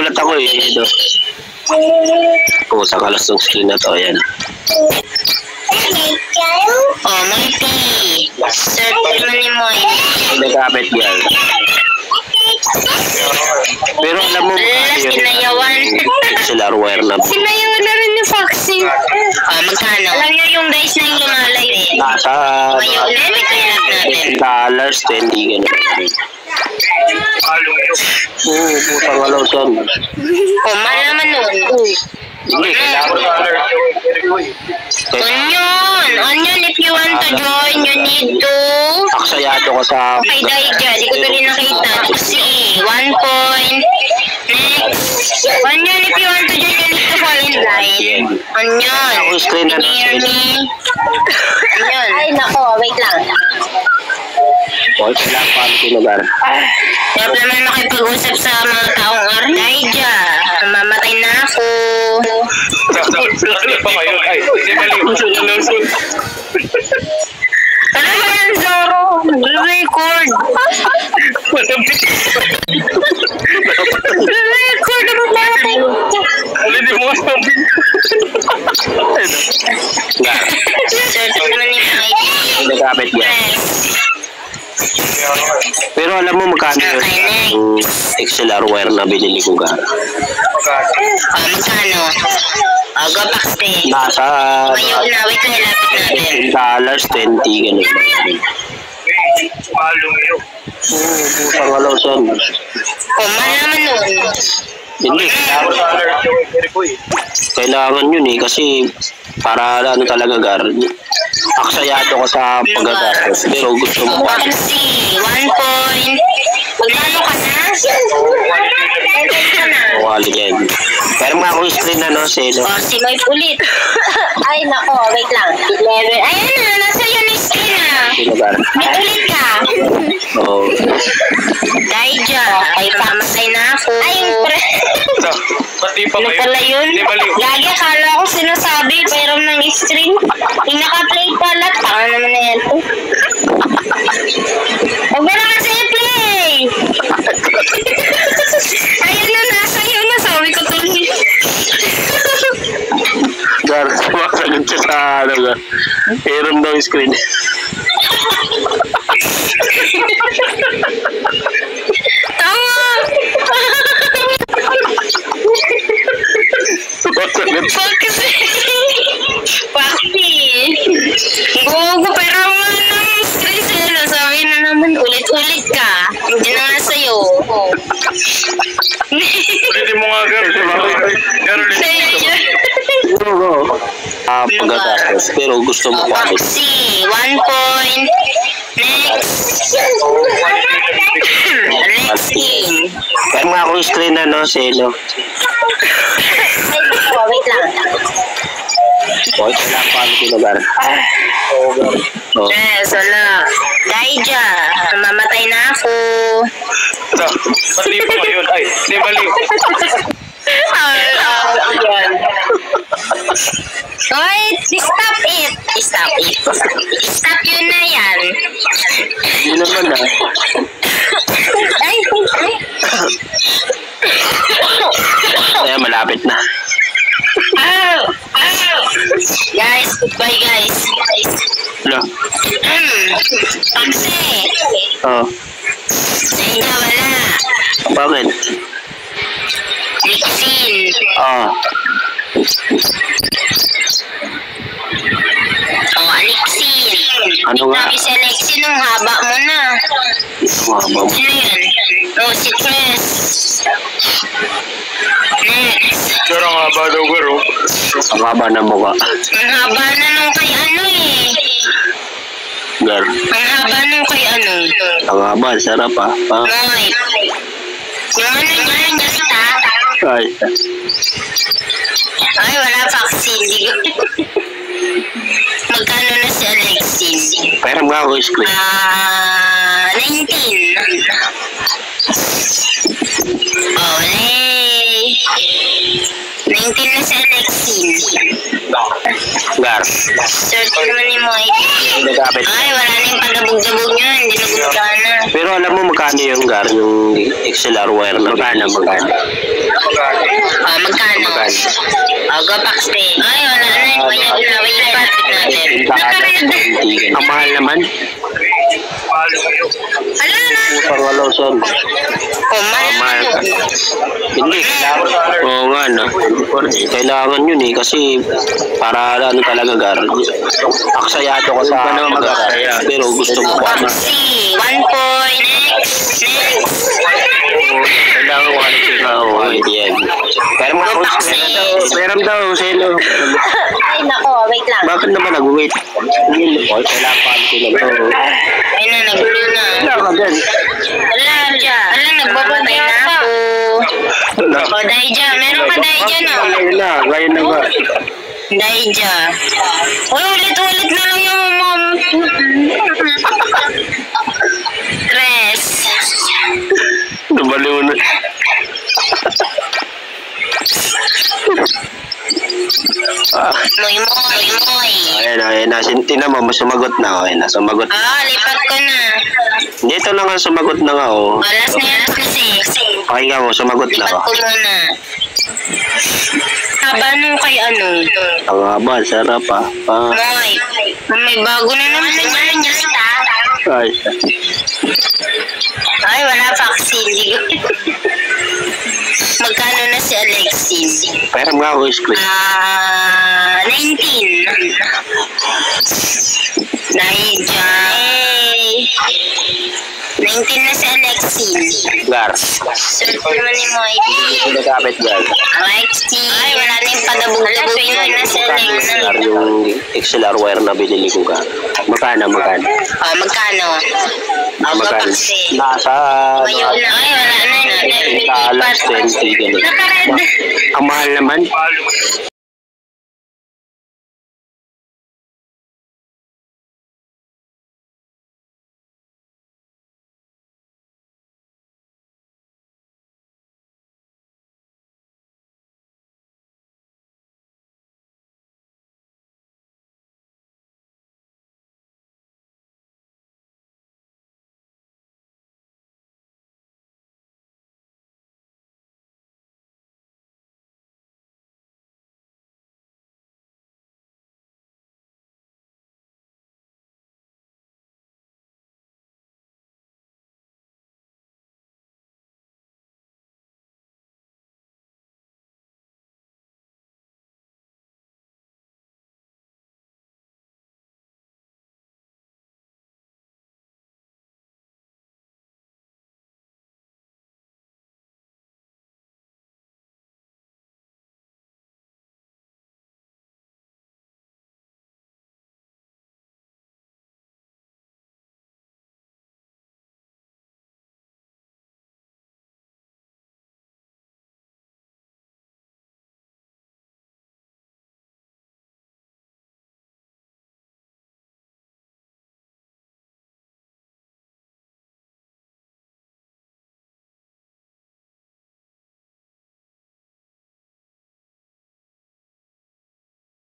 nagulat ako eh. Ito. Sa kalas ng screen na to. Ayan. Oh, Moiti. Search mo ni Moiti. Nagkapit yan. Pero alam mo yun. Sinayawan. Solarware na. Sinayawan na rin ni Foxy. Magkano? Alam niyo yung guys na yung lumalay eh. Nasa $20, 20 ganun. Oo, putang alaw son. Mahal naman nun. Hindi, Onion, if you want to join, you need to... Aksayado ko sa... Okay, dahil dyan, di ko tuloy nakita. Kasi, 1 point. Next. Onion, if you want to join, you need to fall in line. Onion, can you hear me? Onion. Ay, nako, wait lang. O, kailangan pa ang lugar. Kaya naman makipag-usap sa mga taong Ardaija. Mamatay na ako. Ano pa ngayon? Ay, hindi mali. Ano ba yan, Zoro? Nag-record. Nag-record ang natin. Hindi mo sabihin. Search naman ni Mike. Nagkapit yan. Pero alam mo magkano yung XLR-wire na binili ko ga? Magkano? Go Paxte. Nasa Ngayon na, wait lang, lapit natin. $20, 20 ganun. Palong yun. Oo, putang alaw son. Mahal naman nun. Hindi, kailangan yun eh kasi para ano talaga gar. Aksayado ko sa paggagastos pero gusto mo pa. Kasi, 1 point. Magkano ka na? Wali yan. Pero mga akong screen na no, sino? Si Moy ulit. Ay, nako, wait lang. 11. Ayan na, nasa yun yung screen na. Sino gar? May ulit ka. Oo. Daija, ay pamatay na ako. Ay, yung Pati pa ano kayo? pala yun? Lagi akala ko sinasabi, pero ng screen. Yung naka-play pala, tanga naman na yan. Huwag mo na kasi i-play! Ayun na, nasa yun na, sabi ko tuloy. Gar, sumasagot siya sa ano ga. Meron daw yung screen. Tama! Kasi, Pakti. Gogo, pero nga ng screen sila. Sabi na naman, ulit-ulit ka. Hindi na nga sa'yo. Ulitin mo nga, Gar. Oo. Paggagastos pero gusto mo pa. Foxy, 1 point. Next. Next game. Kaya mga akong screen na no, sino? Wait lang. O, kailangan pa ang lugar. Oo. Yes, wala. Daija, mamatay na ako. Pati pa ngayon? Ay, hindi mali. Wait, stop it. Stop it. Stop yun na yan. Hindi naman na. Ay, Kaya malapit na. Guys, goodbye guys. Ano? Paksi. Oo. Daija, wala. Bakit? Lixin. Oo. Alexin. Ano nga? Sabi si Alexin, nung haba mo na. Mama mo. Sino yan? Si Chris. Next. Gar, ang haba daw, Gar. Ang haba ng mukha. Ang haba na nung kay ano eh. Gar. Ang haba nung kay ano. Ang haba, sarap ah. Noy. Yung ano niya, yung gasta. Ay. Ay, wala vaccine. Magkano na si Alexis? Pero mga ako screen. 19. Oh, hey. 19 na si Alexis. Gar. Search naman ni Moy. Nagkapit. Ay, wala na yung pagabog-dabog niya. Hindi na gumagana. Pero alam mo magkano yung Gar, yung XLR wire na magkano? Magkano? Go Paxton. Ay, wala na. Wala na. Wala natin. Naka-red. Ang mahal naman. Ala na. Pusang walaw son. Mahal ka. Hindi, kailangan. Oo nga na. Kailangan yun eh. Kasi para ano talaga gar. Aksayado ka sa mag-gar. Pero gusto mo pa. Paxi. 1 point. Next. Kailangan ko ano sila. Oo, yan. Pero mga host, meron daw sila. Ay, nako. Wait lang. Bakit naman nag-wait? Kailangan pa ano sila. Ay na, nag-blue na. Kailangan ka dyan. Ala, nagbabantay na ako. O, Daija. Meron ka Daija na. Ngayon na ba? Daija. Uy, ulit-ulit na lang yung mom. Tres. Nabaliw na. Moy. Ayan na. Tingnan mo, sumagot na. Ayan na, sumagot. Lipat ko na. Dito na nga, sumagot na nga. Alas na yan kasi. Pakinggan mo, sumagot na Lipat ka. ko muna. Haba nung kay ano? Ang haba, sarap ah. Moy. May bago na naman na dyan. Ay, Ay, wala vaccine. Magkano na si Alexis? pero nga ako screen. 19. Naija. 19 na si Alexis. Gar. Sulit naman ni Moy. Pinagkapit gar. Alexis. Ay, wala na yung padabog-dabog na si Alexis. Gar yung XLR wire na binili ko gar. Magkano? Magkano? Magkano? Nasa... Mayo na. Ay, wala na. Sa alas 20, ganun. Naka-red. Ang mahal naman.